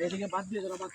এদিকে বাদ দিয়ে যারা বাদ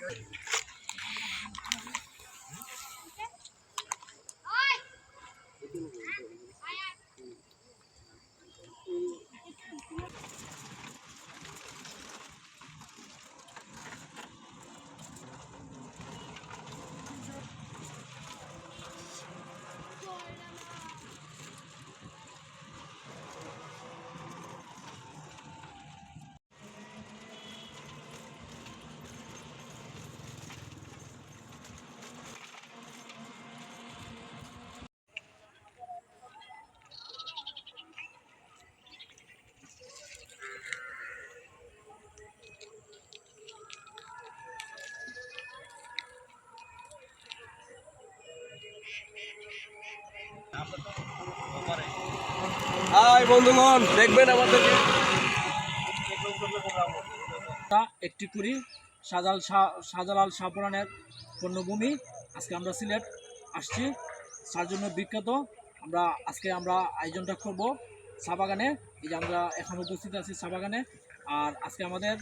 হাই বন্ধুগণ, দেখবেন আমাদেরকে একটি কুড়ি শাহজালাল শাহপুরানের পণ্যভূমি। আজকে আমরা সিলেট আসছি তার জন্য বিখ্যাত। আজকে আমরা আয়োজনটা করব চা বাগানে। এই যে আমরা এখন উপস্থিত আছি চা বাগানে। আর আজকে আমাদের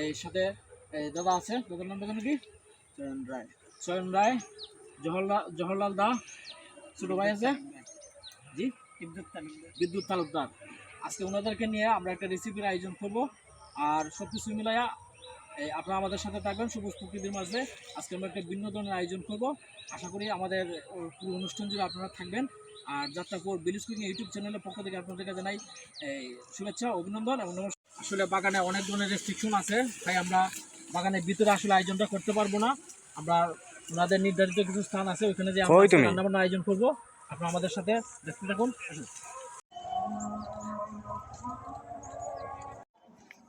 এই সাথে দাদা আছে, দাদার নাম দাদা নাকি চয়ন রায়, জহরলাল দা, ছোটো ভাই আছে জি বিদ্যুৎ তালুকদার। আজকে ওনাদেরকে নিয়ে আমরা একটা রেসিপির আয়োজন করব। আর সব কিছু মিলাইয়া আপনারা আমাদের সাথে থাকবেন সবুজ প্রকৃতির মাঝে। আজকে আমরা একটা ভিন্ন ধরনের আয়োজন করব। আশা করি আমাদের পুরো অনুষ্ঠান জুড়ে আপনারা থাকবেন। আর যাত্রাপুর ভিলেজ কুকিং ইউটিউব চ্যানেলের পক্ষ থেকে আপনাদেরকে জানাই শুভেচ্ছা, অভিনন্দন এবং নমস্কার। আসলে বাগানে অনেক ধরনের রেস্ট্রিকশন আছে, তাই আমরা বাগানের ভিতরে আসলে আয়োজনটা করতে পারবো না। আমরা ওনাদের নির্ধারিত কিছু স্থান আছে, ওইখানে যে আমরা রান্নাবান্না আয়োজন করব। আপনারা আমাদের সাথে দেখতে থাকুন।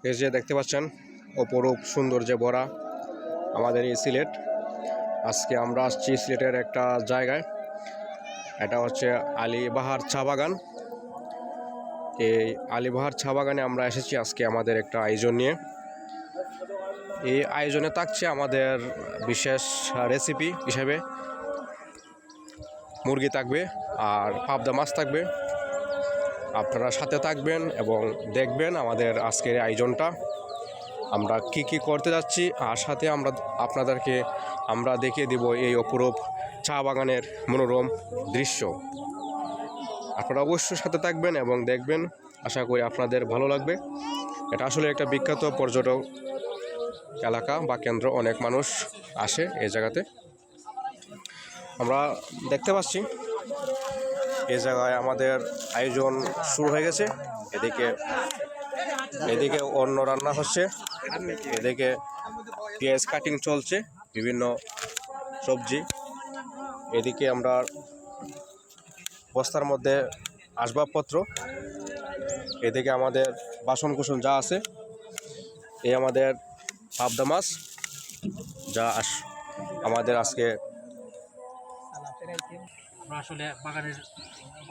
এই যে দেখতে পাচ্ছেন অপরূপ সৌন্দর্যে ভরা আমাদের এই সিলেট। আজকে আমরা আসছি সিলেটের একটা জায়গায়, এটা হচ্ছে আলীবাহার চা বাগান। এই আলীবাহার চা বাগানে আমরা এসেছি আজকে আমাদের একটা আয়োজন নিয়ে। এই আয়োজনে থাকছে আমাদের বিশেষ রেসিপি হিসেবে মুরগি থাকবে আর পাবদা মাছ থাকবে। আপনারা সাথে থাকবেন এবং দেখবেন আমাদের আজকের আয়োজনটা আমরা কি করতে যাচ্ছি। আর সাথে আপনাদেরকে আমরা দেখিয়ে দিব এই অপরূপ চা বাগানের মনোরম দৃশ্য। আপনারা অবশ্যই সাথে থাকবেন এবং দেখবেন, আশা করি আপনাদের ভালো লাগবে। এটা আসলে একটা বিখ্যাত পর্যটক এলাকা বা কেন্দ্র, অনেক মানুষ আসে এই জায়গাতে। আমরা দেখতে পাচ্ছি এই জায়গায় আমাদের আয়োজন শুরু হয়ে গেছে। এদিকে অন্য রান্না হচ্ছে, এদিকে পেঁয়াজ কাটিং চলছে, বিভিন্ন সবজি। এদিকে আমরা বস্তার মধ্যে আসবাবপত্র, এদিকে আমাদের বাসনকুসন যা আছে, এই আমাদের পাবদা মাছ যা আমাদের আজকে। আমরা আসলে বাগানের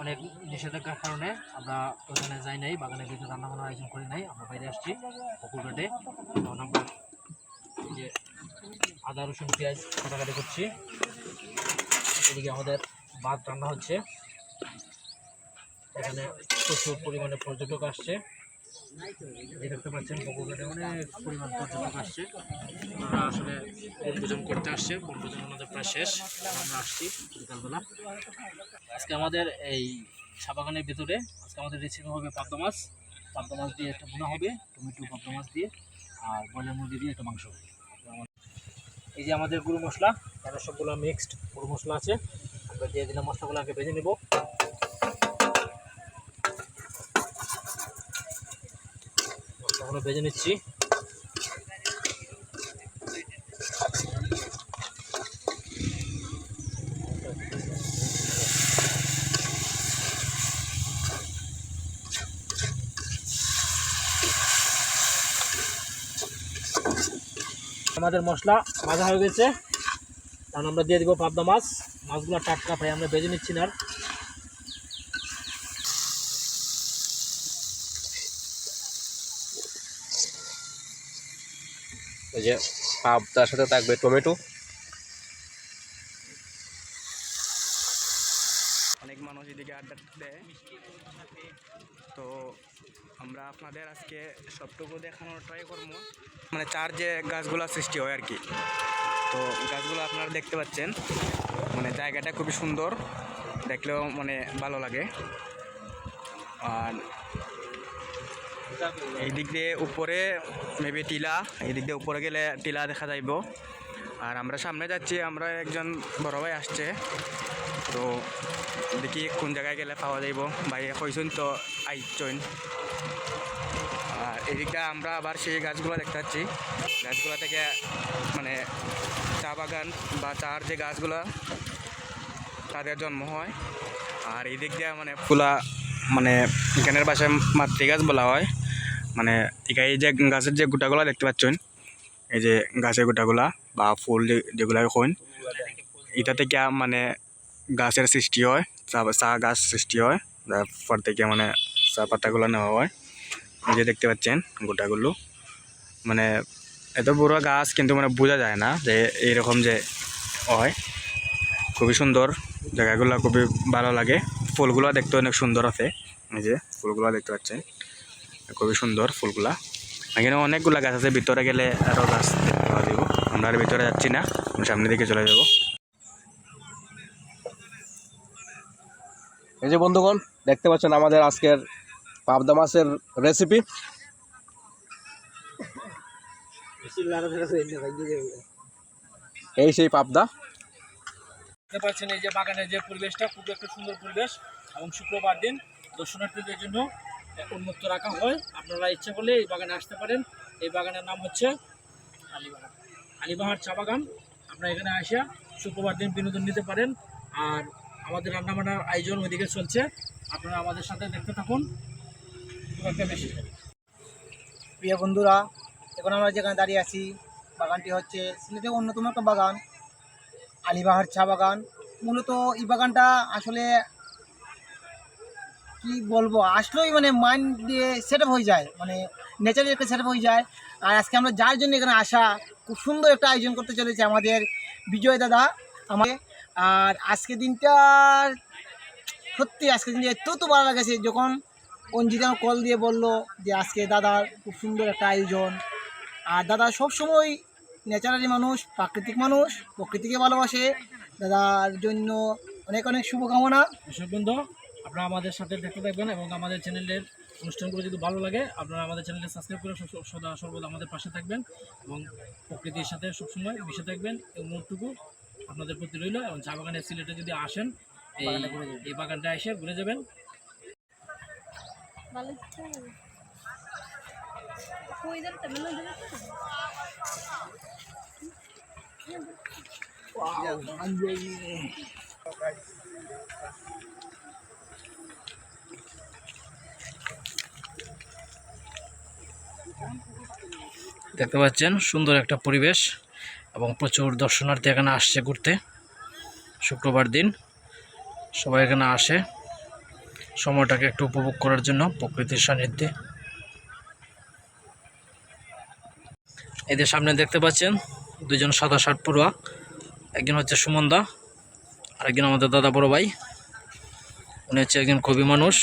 অনেক নিষেধাজ্ঞার কারণে আমরা ওখানে যাই নাই, বাগানের ভিতরে রান্নাবান্নার আয়োজন করি নাই। আমরা বাইরে আসছি পুকুর ঘাটে। তখন আমরা এই যে আদা রসুন পেঁয়াজ কাটাকাটি করছি। এদিকে আমাদের ভাত রান্না হচ্ছে। এখানে প্রচুর পরিমাণে পর্যটক আসছে, দেখতে পাচ্ছেন পুকুর ঘাটে অনেক পরিমাণ পর্যটক আসছে। ওনারা আসলে বনভোজন করতে আসছে। বনভোজন আমাদের প্রায় শেষ, আমরা আসছি বিকালবেলা। আজকে আমাদের এই চা বাগানের ভিতরে আজকে আমাদের রেসিপি হবে পাবদা মাছ। পাবদা মাছ দিয়ে একটা ভুনা হবে, টমেটো পাবদা মাছ দিয়ে, আর ব্রয়লার মুরগি দিয়ে একটা মাংস হবে। এই যে আমাদের গুঁড়ো মশলা, এখানে সবগুলো মিক্সড গুঁড়ো মশলা আছে। আমরা দিয়ে দিলাম, মশলাগুলো আগে ভেজে নেব। মশলাগুলো ভেজে নিচ্ছি। আমাদের মশলা ভাজা হয়ে গেছে, কারণ আমরা দিয়ে দিব পাবদা মাছ। মাছগুলো টাটকা, ভাই আমরা ভেজে নিচ্ছি না। এই যে পাবদার সাথে থাকবে টমেটো। অনেক মানুষ এদিকে আড্ডা দেয়, তো আমরা আপনাদের আজকে সবটুকু দেখানোর ট্রাই করবো, মানে চার যে গাছগুলো সৃষ্টি হয় আর কি। তো গাছগুলো আপনারা দেখতে পাচ্ছেন, মানে জায়গাটা খুবই সুন্দর, দেখলেও মানে ভালো লাগে। আর এই দিক দিয়ে উপরে মেবি টিলা, এই দিক দিয়ে উপরে গেলে টিলা দেখা যাইব। আর আমরা সামনে যাচ্ছি, আমরা একজন বড় ভাই আসছে, তো দেখি কোন জায়গায় গেলে পাওয়া যাইব। ভাই কইসুন তো আইচইন। আর এদিকটা আমরা আবার সেই গাছগুলো দেখতে পাচ্ছি, গাছগুলো থেকে মানে চা বাগান বা চার যে গাছগুলো তাদের জন্ম হয়। আর এই দিক দিয়ে মানে ফুলা, মানে এখানের বাসায় মাতৃ গাছ বলা হয়। মানে এই যে গাছের যে গোটাগুলা দেখতে পাচ্ছেন, এই যে গাছের গোটাগুলা বা ফুল যেগুলা কইন, এটা থেকে মানে গাছের সৃষ্টি হয়, চা গাছ সৃষ্টি হয়, তারপর থেকে মানে চা পাতাগুলো নেওয়া হয়। এই যে দেখতে পাচ্ছেন গোটাগুলো, মানে এত বড় গাছ কিন্তু মানে বোঝা যায় না যে এইরকম যে হয়। খুবই সুন্দর জায়গাগুলো, খুবই ভালো লাগে। ফুলগুলো দেখতে অনেক সুন্দর আছে, এই যে ফুলগুলো দেখতে পাচ্ছেন খুবই সুন্দর ফুলগুলা। এখানে অনেকগুলা গাছ আছে, ভিতরে গেলে আরও গাছ দেখতে পাওয়া যাব। আমরা আর ভিতরে যাচ্ছি না, সামনের দিকে চলে যাব। এই যে বন্ধুগণ দেখতে পাচ্ছেন আমাদের আজকের পাবদা মাছের রেসিপি। এই সেই পাবদা। দেখতে পাচ্ছেন এই যে বাগানের যে পরিবেশটা, খুব একটা সুন্দর পরিবেশ, এবং শুক্রবার দিন দর্শনার্থীদের জন্য উন্মুক্ত রাখা হয়। আপনারা ইচ্ছা করলে এই বাগানে আসতে পারেন। এই বাগানের নাম হচ্ছে আলিবাহার চা বাগান। আপনারা এখানে আসা শুক্রবার দিন বিনোদন নিতে পারেন। আর আমাদের রান্নাবান্নার আয়োজন ওইদিকে চলছে, আপনারা আমাদের সাথে দেখতে থাকুন। খুব একটা বেশি প্রিয় বন্ধুরা, এখন আমরা যেখানে দাঁড়িয়ে আছি, বাগানটি হচ্ছে সিলেটের অন্যতম একটা বাগান, আলিবাহার চা বাগান। মূলত এই বাগানটা আসলে কি বলবো, আসলেই মানে মাইন্ড দিয়ে সেট আপ হয়ে যায়, মানে নেচারের একটা সেট আপ হয়ে যায়। আর আজকে আমরা যার জন্য এখানে আসা, খুব সুন্দর একটা আয়োজন করতে চলেছে আমাদের বিজয় দাদা আমাদের। আর আজকে দিনটা সত্যি, আজকে দিনটা এত ভালো লাগেছে যখন অঞ্জিতা কল দিয়ে বলল যে আজকে দাদার খুব সুন্দর একটা আয়োজন। আর দাদা সবসময় ন্যাচারালি মানুষ, প্রাকৃতিক মানুষ, প্রকৃতিকে ভালোবাসে। দাদার জন্য অনেক অনেক শুভকামনা। দর্শক বন্ধু, আপনারা আমাদের সাথে দেখতে থাকবেন, এবং আমাদের চ্যানেলের অনুষ্ঠানগুলো যদি ভালো লাগে আপনারা আমাদের চ্যানেলটি সাবস্ক্রাইব করে সদা সর্বদা আমাদের পাশে থাকবেন, এবং প্রকৃতির সাথে সবসময় মিশে থাকবেন। এই অনুরোধটুকু আপনাদের প্রতি রইল। এবং চা বাগানের সিলেটে যদি আসেন, এই বাগানটা এসে ঘুরে যাবেন। দেখতে পাচ্ছেন সুন্দর একটা পরিবেশ, এবং প্রচুর দর্শনার্থী এখানে আসছে ঘুরতে। শুক্রবার দিন সবাই এখানে আসে সময়টাকে একটু উপভোগ করার জন্য, প্রকৃতির সান্নিধ্যে। এদের সামনে দেখতে পাচ্ছেন দুজন সাদা শার্ট পড়ুয়া, একজন হচ্ছে সুমন দা, আরেকজন আমাদের দাদা বড় ভাই। উনি হচ্ছে একজন কবি মানুষ,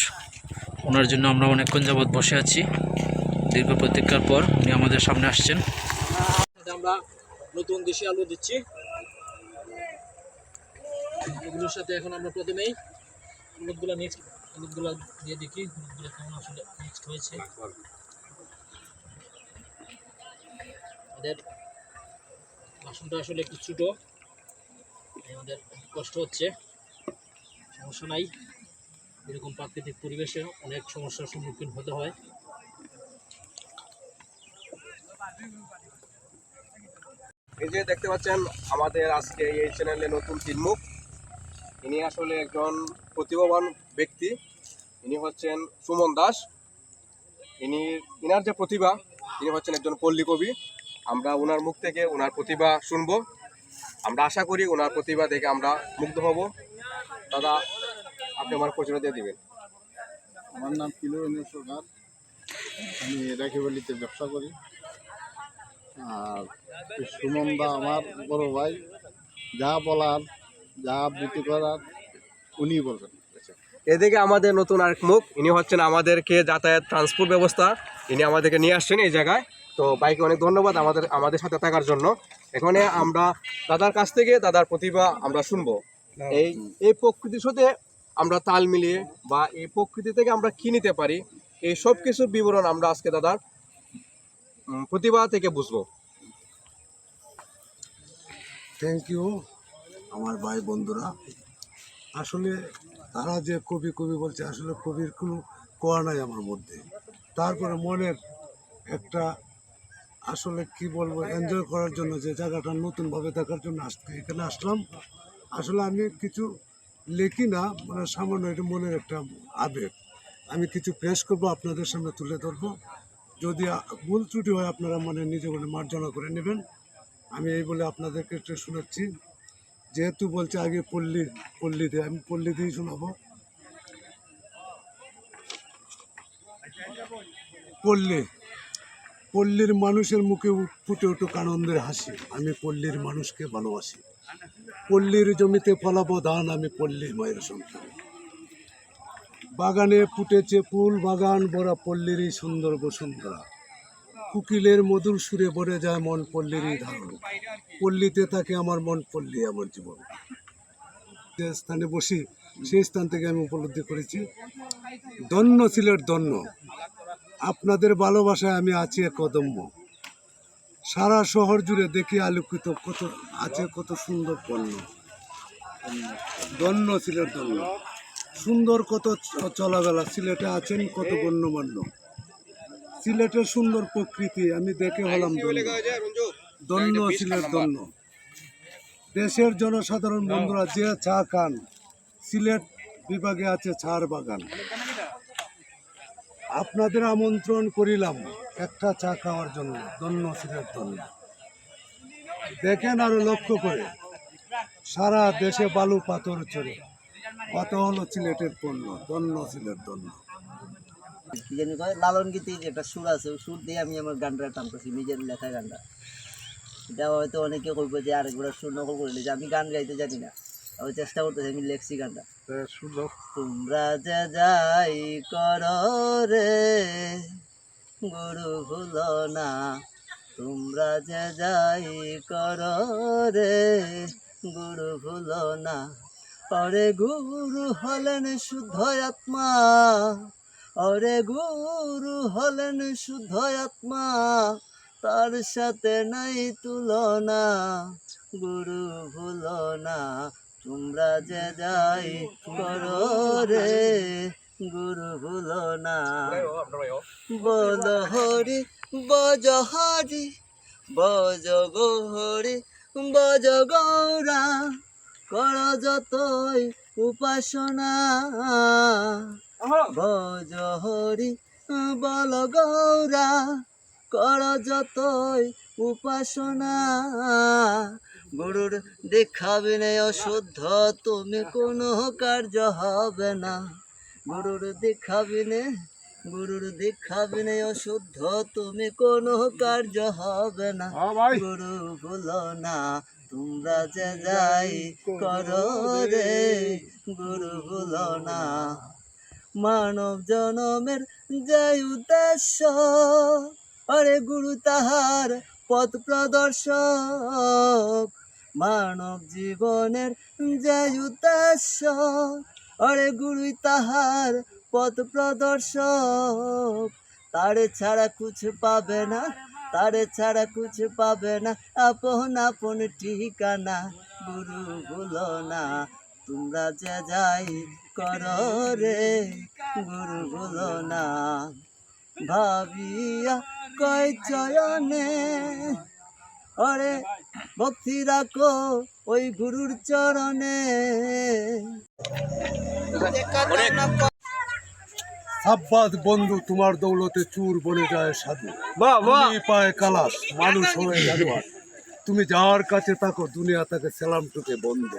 ওনার জন্য আমরা অনেকক্ষণ যাবৎ বসে আছি, দীর্ঘ প্রতীক্ষার পর উনি আমাদের সামনে আসছেন। আমরা নতুন দেশি আলু দিচ্ছি এগুলোর সাথে। এখন আমরা প্রথমেই হলুদগুলো দিয়ে দেখি হলুদগুলো কেমন আসলে মিক্সড হয়েছে। আমাদের বাসনটা আসলে একটু ছোটো, আমাদের কষ্ট হচ্ছে, সমস্যা নাই। এরকম প্রাকৃতিক পরিবেশে অনেক সমস্যার সম্মুখীন হতে হয়। এই যে দেখতে পাচ্ছেন আমাদের আজকে এই চ্যানেলে নতুন তিনমুখ। ইনি আসলে একজন প্রতিভাবান ব্যক্তি, ইনি হচ্ছেন সুমন দাস। ইনার যে প্রতিভা, তিনি হচ্ছেন একজন পল্লী কবি। আমরা ওনার মুখ থেকে ওনার প্রতিভা শুনবো। আমরা আশা করি ওনার প্রতিভা দেখে আমরা মুগ্ধ হব। দাদা, আপনি আমার পরিচয় দিয়ে দিবেন। আমার নাম কিলোরঞ্জন সরকার, আমি রাখিবালিতে ব্যবসা করি। আর সুমন দা আমার বড় ভাই, যা বলার, যা আবৃত্তি করার উনি বলবেন। এদিকে আমাদের নতুন আরেক মুখ, ইনি হচ্ছেন আমাদেরকে যাতায়াত ট্রান্সপোর্ট ব্যবস্থা, ইনি আমাদেরকে নিয়ে আসছেন এই জায়গায়। তো বাইকে অনেক ধন্যবাদ আমাদের সাথে থাকার জন্য। এখানে আমরা দাদার কাছ থেকে দাদার প্রতিভা আমরা শুনবো। এই প্রকৃতির সাথে আমরা তাল মিলিয়ে বা এই প্রকৃতি থেকে আমরা কি নিতে পারি, এই সব কিছুর বিবরণ আমরা আজকে দাদার প্রতিভা থেকে বুঝবো। থ্যাংক ইউ আমার ভাই বন্ধুরা। আসলে তারা যে কবি কবি বলছে, আসলে কবির কোনো কোয়া নাই আমার মধ্যে। তারপরে মনের একটা আসলে কি বলবো, এনজয় করার জন্য যে জায়গাটা নতুনভাবে দেখার জন্য এখানে আসলাম। আসলে আমি কিছু লিখি না, মানে সামান্য এটা মনের একটা আবেগ। আমি কিছু পেশ করবো, আপনাদের সামনে তুলে ধরবো। যদি ভুল ত্রুটি হয় আপনারা মানে নিজে মনে মার্জনা করে নেবেন। আমি এই বলে আপনাদেরকে একটু শোনাচ্ছি। যেহেতু বলছে আগে পল্লীতে, আমি পল্লীতেই শোনাবো। পল্লীর মানুষের মুখে ফুটে উঠুক আনন্দের হাসি, আমি পল্লীর মানুষকে ভালোবাসি। পল্লীর জমিতে ফলাবো ধান, আমি পল্লীর মায়ের সন্তান। বাগানে ফুটেছে ফুল, বাগান ভরা পল্লীরই সুন্দর বসুন্ধরা। কুকিলের মধুর সুরে ভরে যায় মন, পল্লীরই ধারণ। পল্লীতে থাকে আমার মন, পল্লী আমার জীবন। যে স্থানে বসি সেই স্থান থেকে আমি উপলব্ধি করেছি, ধন্য সিলেট ধন্য, আপনাদের ভালোবাসায় আমি আছি এক অদম্য। সারা শহর জুড়ে দেখি আলোকিত কত আছে কত সুন্দর পণ্য। ধন্য সিলেট ধন্য, সুন্দর কত চলাবেলা, সিলেটে আছেন কত গণ্যমান্য। সিলেটের সুন্দর প্রকৃতি আমি দেখে হলাম ধন্য, ধন্য সিলেট ধন্য। দেশের জনসাধারণ বন্ধুরা যে চা খান, সিলেট বিভাগে আছে চার বাগান। আপনাদের আমন্ত্রণ করিলাম একটা চা খাওয়ার জন্য, ধন্য সিলেট ধন্য। দেখেন আরো লক্ষ্য করে, সারা দেশে বালু পাথর চড়ে, কত হলো সিলেটের পণ্য, ধন্য সিলেট ধন্য। কি জানি কয় লালন গীতি যেটা সুর আছে, ওই সুর দিয়ে আমি আমার গানটা টানতেছি, নিজের লেখা গানটা। এটা হয়তো অনেকে কইব যে আরেকবার সুর নকল করলে, যে আমি গান গাইতে জানি না, আমি চেষ্টা করতেছি, আমি লেখছি গানটা। তোমরা যে যাই কর রে গুরু ভুলো না, তোমরা যে যাই কর রে গুরু ভুলো না। অরে গুরু হলেন শুদ্ধ আত্মা, অরে গুরু হলেন শুদ্ধ আত্মা, তার সাথে নাই তুলনা, গুরু ভুলো না। তোমরা যে যাই করো রে গুরু ভুলো না। বল হরি বজ হরি বজ গৌরি বজ গৌরা, কর যতই উপাসনা। বজ হরি বল গৌরা, কর যতই উপাসনা। গুরুর দীক্ষা বিনে অশুদ্ধ তুমি কোনো কার্য হবে না। গুরুর দীক্ষা বিনে অশুদ্ধ তুমি কোনো কার্য হবে না। গুরু ভুলো না, তোমরা যে যাই করো রে গুরু ভুলো না। মানব জনমের যে উদ্দেশ্য, অরে গুরু তাহার পথ প্রদর্শক। মানব জীবনের যে উদ্দেশ্য, অরে গুরুই তাহার পথ প্রদর্শক। তারে ছাড়া কুছ পাবে না, তারে ছাড়া কুছ পাবে না, আপন আপন ঠিকানা। গুরু ভুলো না, তোমরা যে যাই করো রে গুরু ভুলো না। ভাবিয়া কয় চয়নে, অরে ভক্তি রাখো ওই গুরুর চরণে। সাব্বাত বন্ধু, তোমার দৌলতে চুর বনে যায় সাধু। তুমি পায় কালাস, মানুষ হয়ে জানোয়ার। তুমি যার কাছে থাকো দুনিয়া তাকে সালাম টুকে বন্ধ।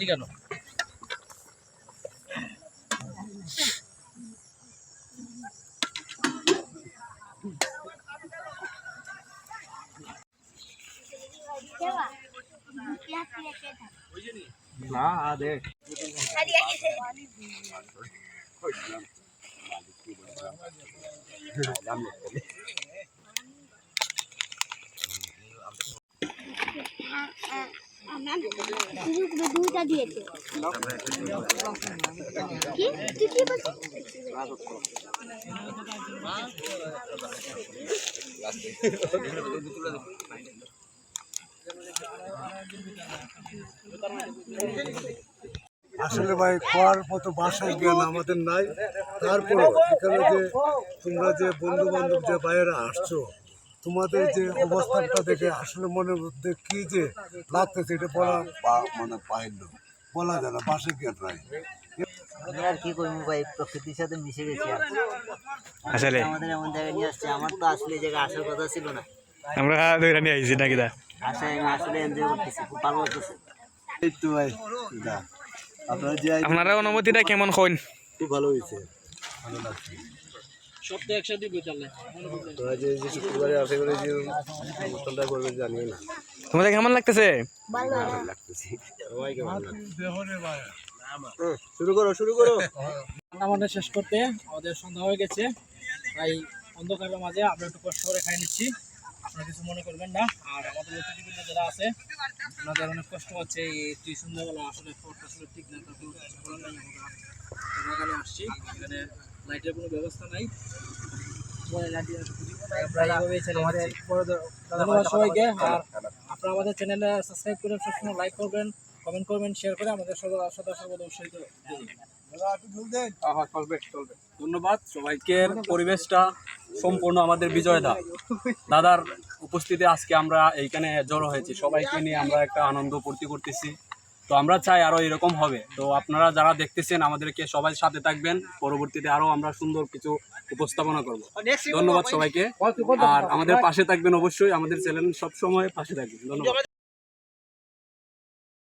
কেন দুইটা দিয়েছে কি তুই কি বলছিস আসলে ভাই কোয়ার মতো ভাষার জ্ঞান আমাদের নাই। তারপরে এখানে যে তোমরা যে বন্ধু বান্ধব যে বাইরে আসছো, তোমাদের যে অবস্থানটা দেখে আসলে মনের মধ্যে কি যে লাগতেছে এটা বলা মানে পাইল বলা যায় না, ভাষার জ্ঞান নাই। আমি আর কি করবো ভাই, প্রকৃতির সাথে মিশে গেছি আর আসলে আমাদের এমন জায়গায় নিয়ে আসছে। আমার তো আসলে এই জায়গায় আসার কথা ছিল না, আমরা ধরে নিয়ে আইছি নাকি দা আসায় আমি আসলে এনজয় করতেছি, খুব ভালো লাগতেছে। এই তো ভাই আপনারা যে আপনারা অনুমতিটা কেমন হন? খুব ভালো হয়েছে, ভালো লাগছে। সপ্তাহে একসাথে দিব চলে তোরা যে শুক্রবারে আশা করে যে অনুষ্ঠানটা করবে জানিও না, তোমাদের কেমন লাগতেছে? ভালো লাগতেছে সবাইকে ভালো লাগছে। শুরু করো শুরু করো। রান্নাবান্না শেষ করতে আমাদের সন্ধ্যা হয়ে গেছে, তাই অন্ধকারের মাঝে আমরা একটু কষ্ট করে খাই নিচ্ছি, আপনারা কিছু মনে করবেন না। আর আমাদের অতিথিবৃন্দ যারা আছে ওনাদের অনেক কষ্ট হচ্ছে, এই সন্ধ্যাবেলা আসলে ফোনটা আসলে ঠিক না, তারপর এখানে আসছি, এখানে লাইটের কোনো ব্যবস্থা নাই, ধন্যবাদ সবাইকে। আর আপনারা আমাদের চ্যানেলে সাবস্ক্রাইব করে সবসময় লাইক করবেন, কমেন্ট করবেন, শেয়ার করে আমাদের সদা সর্বদা উৎসাহিত ধন্যবাদ সবাইকে। পরিবেশটা সম্পূর্ণ আমাদের বিজয় দাদার উপস্থিতি আজকে আমরা এইখানে জড়ো হয়েছি, সবাইকে নিয়ে আমরা একটা আনন্দ ফুর্তি করতেছি। তো আমরা চাই আরো এরকম হবে। তো আপনারা যারা দেখতেছেন আমাদেরকে সবাই সাথে থাকবেন, পরবর্তীতে আরো আমরা সুন্দর কিছু উপস্থাপনা করব। ধন্যবাদ সবাইকে, আর আমাদের পাশে থাকবেন অবশ্যই, আমাদের চ্যানেল সব সময় পাশে থাকবেন। ধন্যবাদ।